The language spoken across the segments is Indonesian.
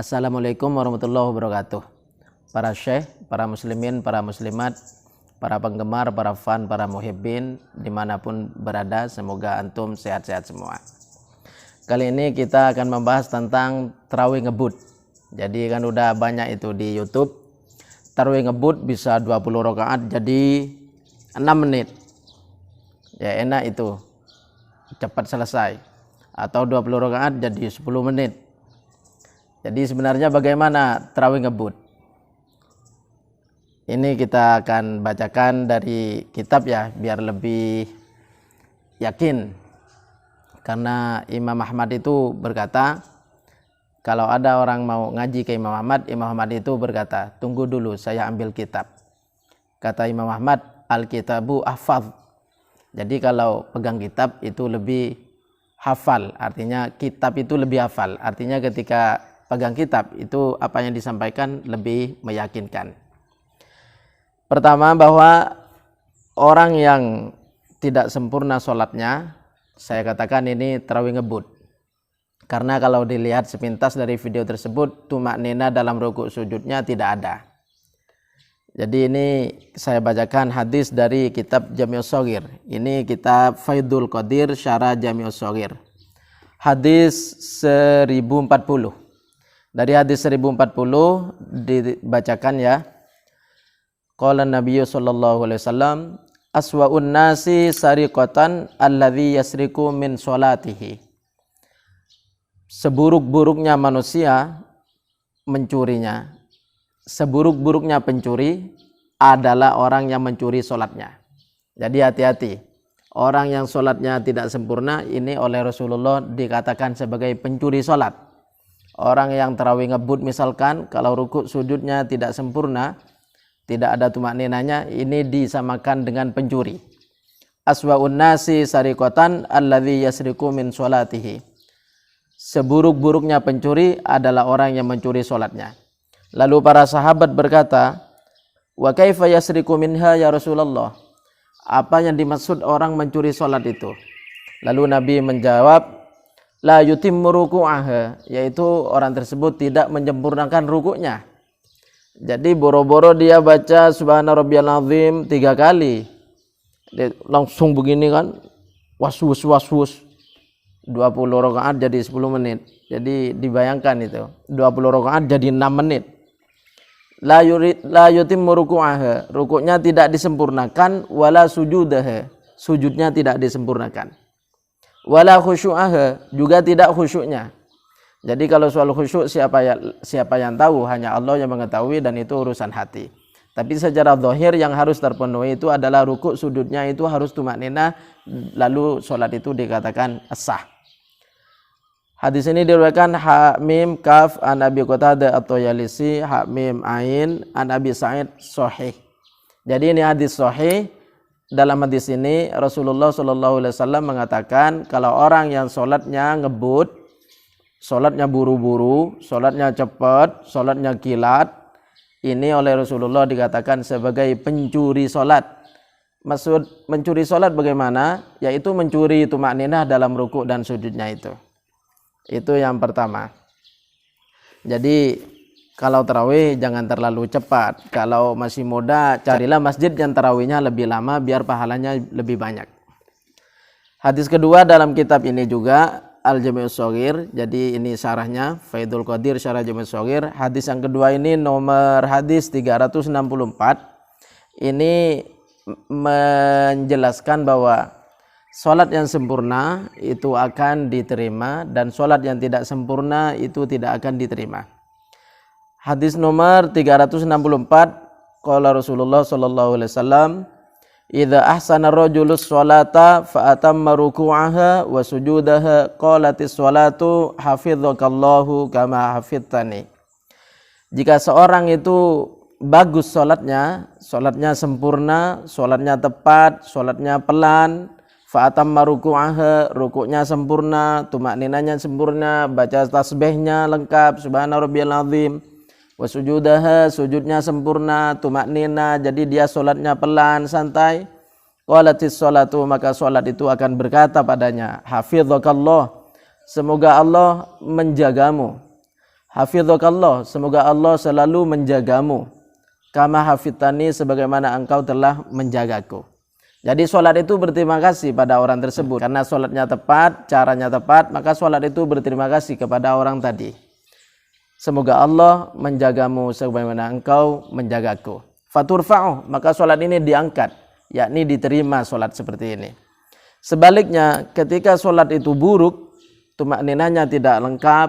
Assalamualaikum warahmatullahi wabarakatuh. Para syekh, para muslimin, para muslimat, para penggemar, para fan, para muhibbin, dimanapun berada, semoga antum sehat-sehat semua. Kali ini kita akan membahas tentang tarawih ngebut. Jadi kan udah banyak itu di YouTube. Tarawih ngebut bisa 20 rakaat jadi 6 menit. Ya enak itu, cepat selesai. Atau 20 rakaat jadi 10 menit. Jadi sebenarnya bagaimana tarawih ngebut? Ini kita akan bacakan dari kitab ya, biar lebih yakin. Karena Imam Ahmad itu berkata, kalau ada orang mau ngaji ke Imam Ahmad itu berkata, tunggu dulu saya ambil kitab. Kata Imam Ahmad, al-kitabu ahfadz. Jadi kalau pegang kitab itu lebih hafal, artinya kitab itu lebih hafal. Artinya ketika pegang kitab itu apa yang disampaikan lebih meyakinkan. Pertama, bahwa orang yang tidak sempurna sholatnya, saya katakan ini tarawih ngebut. Karena kalau dilihat sepintas dari video tersebut, tumaknina dalam rukuk sujudnya tidak ada. Jadi ini saya bacakan hadis dari kitab Jami'us Shaghir. Ini kitab Faidul Qadir Syarah Jami'us Shaghir. Hadis 1040. Dari hadis 1040 dibacakan ya. Qala Nabiyyu sallallahu alaihi wasallam, aswa'un nasi sariqatan alladzi yasriqu min sholatihi. Seburuk-buruknya manusia mencurinya. Seburuk-buruknya pencuri adalah orang yang mencuri sholatnya. Jadi hati-hati. Orang yang sholatnya tidak sempurna ini oleh Rasulullah dikatakan sebagai pencuri sholat. Orang yang tarawih ngebut misalkan, kalau rukuk sujudnya tidak sempurna, tidak ada tumakninanya, ini disamakan dengan pencuri. Aswa'un nasi sariqatan alladzi yasriqu min sholatihi. Seburuk-buruknya pencuri adalah orang yang mencuri sholatnya. Lalu para sahabat berkata, wa kaifa yasriqu minha ya Rasulullah? Apa yang dimaksud orang mencuri sholat itu? Lalu Nabi menjawab, la yutimmu ruku'aha, yaitu orang tersebut tidak menyempurnakan rukuknya. Jadi boro-boro dia baca subhana rabbiyal azim 3 kali. Dia langsung begini kan, waswus 20 rakaat jadi 10 menit. Jadi dibayangkan itu, 20 rakaat jadi 6 menit. La yutimmu ruku'aha, rukuknya tidak disempurnakan, wala sujudaha, sujudnya tidak disempurnakan. Wala khusyu'aha, juga tidak khusyuknya. Jadi kalau soal khusyuk siapa yang tahu, hanya Allah yang mengetahui, dan itu urusan hati. Tapi secara zahir yang harus terpenuhi itu adalah rukuk sujudnya itu harus tumakninah, lalu sholat itu dikatakan sah. Hadis ini diriwayatkan ha mim kaf an Abi Qatadah at-Tayalisi, ha mim ain an Abi Sa'id sahih. Jadi ini hadis sahih. Dalam hadis ini Rasulullah SAW mengatakan kalau orang yang sholatnya ngebut, sholatnya buru-buru, sholatnya cepat, sholatnya kilat, ini oleh Rasulullah dikatakan sebagai pencuri sholat. Maksud mencuri sholat bagaimana? Yaitu mencuri tumakninah dalam rukuk dan sujudnya itu. Itu yang pertama. Jadi kalau tarawih jangan terlalu cepat. Kalau masih muda, carilah masjid yang tarawihnya lebih lama biar pahalanya lebih banyak. Hadis kedua dalam kitab ini juga Al-Jami'us Shaghir. Jadi ini syarahnya Faidul Qadir Syarah Jami'us Shaghir. Hadis yang kedua ini nomor hadis 364. Ini menjelaskan bahwa sholat yang sempurna itu akan diterima dan sholat yang tidak sempurna itu tidak akan diterima. Hadis nomor 364, qala Rasulullah sallallahu alaihi wasallam, idza ahsana ar-rajulu sholata fa atamma ruku'aha wa sujudaha qalatis sholatu hafizakallahu kama hafidtani. Jika seorang itu bagus sholatnya sempurna, sholatnya tepat, sholatnya pelan, fa atamma ruku'aha, rukuknya sempurna, tumakninanya sempurna, baca tasbihnya lengkap, subhana rabbiyal azim, wa sujudaha, sujudnya sempurna, tumaknina, jadi dia sholatnya pelan, santai. Qalatis sholatu, maka sholat itu akan berkata padanya, hafizakallah, semoga Allah menjagamu. Hafidzakallah, semoga Allah selalu menjagamu. Kama hafidtani, sebagaimana engkau telah menjagaku. Jadi sholat itu berterima kasih pada orang tersebut. Karena sholatnya tepat, caranya tepat, maka sholat itu berterima kasih kepada orang tadi. Semoga Allah menjagamu sebagaimana engkau menjagaku. Faturfa'u, maka sholat ini diangkat, yakni diterima sholat seperti ini. Sebaliknya, ketika sholat itu buruk, tumakninanya tidak lengkap,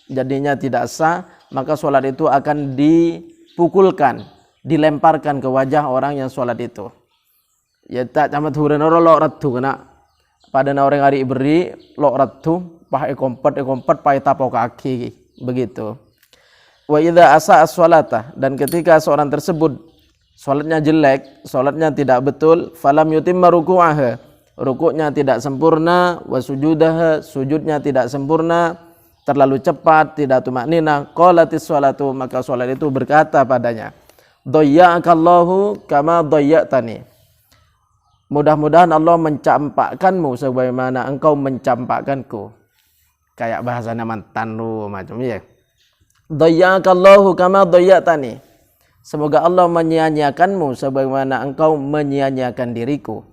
jadinya tidak sah, maka sholat itu akan dipukulkan, dilemparkan ke wajah orang yang sholat itu. Ya tak camat huren orang lok ratu kena pada orang hari beri lok ratu pakai kompet pakai tapo kaki begitu. Wa idza asa as-salata, dan ketika seorang tersebut salatnya jelek, salatnya tidak betul, falam yutimma ruku'aha, rukuknya tidak sempurna, wa sujudaha, sujudnya tidak sempurna, terlalu cepat, tidak tumaknina, qalatis salatu, maka salat itu berkata padanya, dhayya'akallahu kama dhayya'tani. Mudah-mudahan Allah mencampakkanmu sebagaimana engkau mencampakkanku. Kayak bahasanya mantan lu macam ya. Dhayya'akallahu kama dhayya'tani. Semoga Allah menyia-nyiakanmu sebagaimana engkau menyia-nyiakan diriku.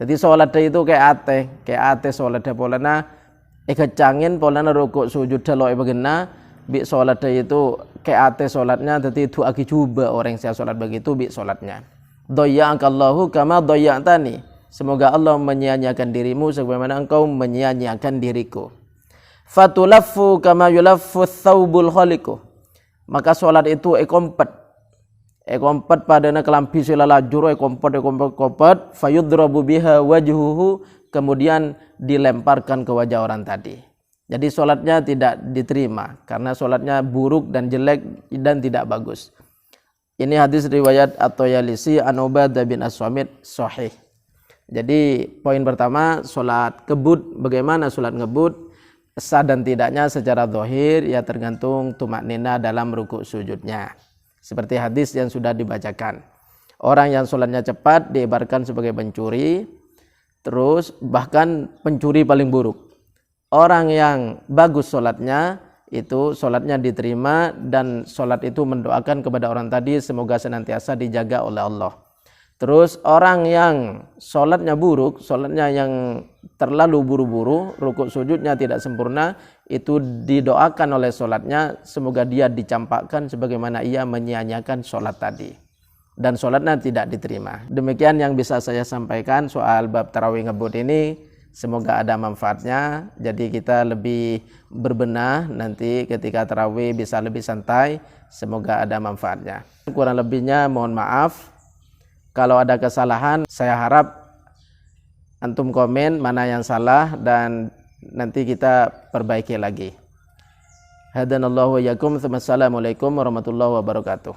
Jadi salat itu kayak ate salat polana kecangin polana rukuk sujud delok begena, bi salat itu kayak ate salatnya, jadi itu aki coba orang yang salat begitu bi salatnya. Dhayya'akallahu kama dhayya'tani. Semoga Allah menyia-nyiakan dirimu sebagaimana engkau menyia-nyiakan diriku. Fatulaffu kama yulaffu thawbul khaliqu. Maka salat itu ekompet padana kelampi sila lajur ekompet fayudrabu biha wajhuhu, kemudian dilemparkan ke wajah orang tadi. Jadi salatnya tidak diterima karena salatnya buruk dan jelek dan tidak bagus. Ini hadis riwayat At-Tayalisi an Ubadah bin As-Samit sahih. Jadi poin pertama, salat kebut. Bagaimana salat ngebut? Sah dan tidaknya secara zahir ya tergantung tumaknina dalam rukuk sujudnya. Seperti hadis yang sudah dibacakan. Orang yang salatnya cepat diibaratkan sebagai pencuri, terus bahkan pencuri paling buruk. Orang yang bagus salatnya itu salatnya diterima, dan salat itu mendoakan kepada orang tadi semoga senantiasa dijaga oleh Allah. Terus orang yang salatnya buruk, salatnya yang terlalu buru-buru, rukuk sujudnya tidak sempurna, itu didoakan oleh salatnya semoga dia dicampakkan sebagaimana ia menyia-nyiakan salat tadi, dan salatnya tidak diterima. Demikian yang bisa saya sampaikan soal bab tarawih ngebut ini. Semoga ada manfaatnya, jadi kita lebih berbenah nanti ketika tarawih bisa lebih santai. Semoga ada manfaatnya. Kurang lebihnya mohon maaf. Kalau ada kesalahan, saya harap antum komen mana yang salah dan nanti kita perbaiki lagi. Hadanallahu wa iyyakum. Assalamualaikum warahmatullahi wabarakatuh.